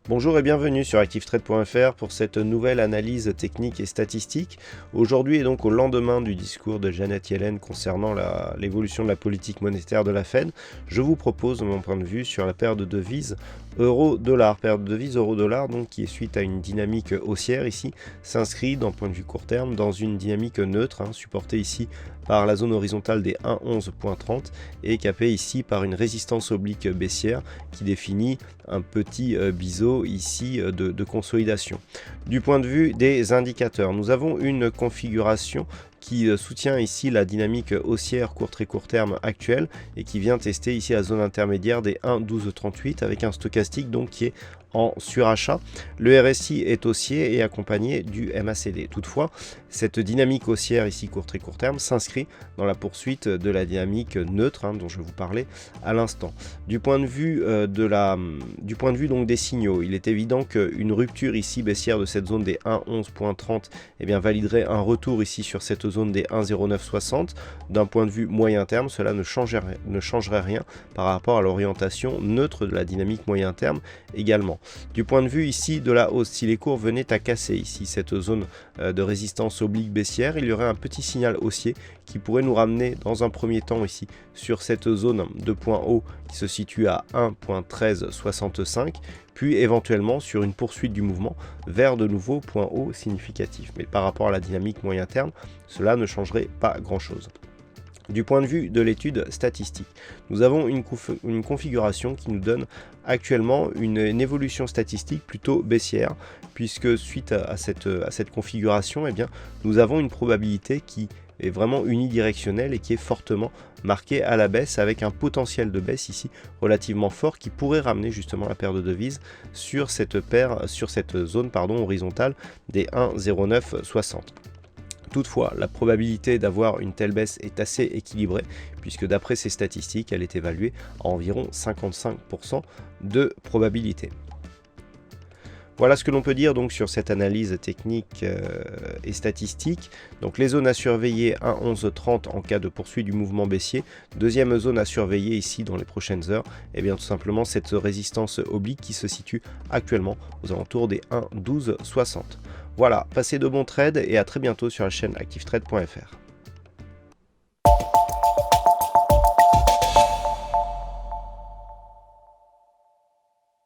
Bonjour et bienvenue sur ActiveTrade.fr pour cette nouvelle analyse technique et statistique. Aujourd'hui et donc au lendemain du discours de Janet Yellen concernant l'évolution de la politique monétaire de la Fed, je vous propose mon point de vue sur la paire de devises euro-dollar. Paire de devises euro-dollar donc qui est suite à une dynamique haussière ici, s'inscrit d'un point de vue court terme dans une dynamique neutre, supportée ici par la zone horizontale des 1,11.30 et capée ici par une résistance oblique baissière qui définit un petit biseau ici de consolidation. Du point de vue des indicateurs, nous avons une configuration qui soutient ici la dynamique haussière très court terme actuelle et qui vient tester ici la zone intermédiaire des 1,1238 avec un stochastique donc qui est en surachat. Le RSI est haussier et accompagné du MACD. Toutefois, cette dynamique haussière ici très court terme s'inscrit dans la poursuite de la dynamique neutre dont je vous parlais à l'instant. Du point de vue donc des signaux, il est évident qu'une rupture ici baissière de cette zone des 1,11.30 validerait un retour ici sur cette zone des 1,0960. D'un point de vue moyen terme, cela ne changerait rien par rapport à l'orientation neutre de la dynamique moyen terme également. Du point de vue ici de la hausse, si les cours venaient à casser ici cette zone de résistance oblique baissière, il y aurait un petit signal haussier qui pourrait nous ramener dans un premier temps ici sur cette zone de point haut qui se situe à 1,1365, puis éventuellement sur une poursuite du mouvement vers de nouveaux points hauts significatifs. Mais par rapport à la dynamique moyen terme, cela ne changerait pas grand-chose. Du point de vue de l'étude statistique, nous avons une configuration qui nous donne actuellement une évolution statistique plutôt baissière, puisque suite à cette configuration, nous avons une probabilité qui est vraiment unidirectionnelle et qui est fortement marquée à la baisse avec un potentiel de baisse ici relativement fort qui pourrait ramener justement la paire de devises sur cette zone horizontale des 1,0960. Toutefois, la probabilité d'avoir une telle baisse est assez équilibrée puisque d'après ces statistiques, elle est évaluée à environ 55% de probabilité. Voilà ce que l'on peut dire donc sur cette analyse technique et statistique. Donc les zones à surveiller 1,1130 en cas de poursuite du mouvement baissier. Deuxième zone à surveiller ici dans les prochaines heures, tout simplement cette résistance oblique qui se situe actuellement aux alentours des 1,1260. Voilà, passez de bons trades et à très bientôt sur la chaîne ActiveTrade.fr.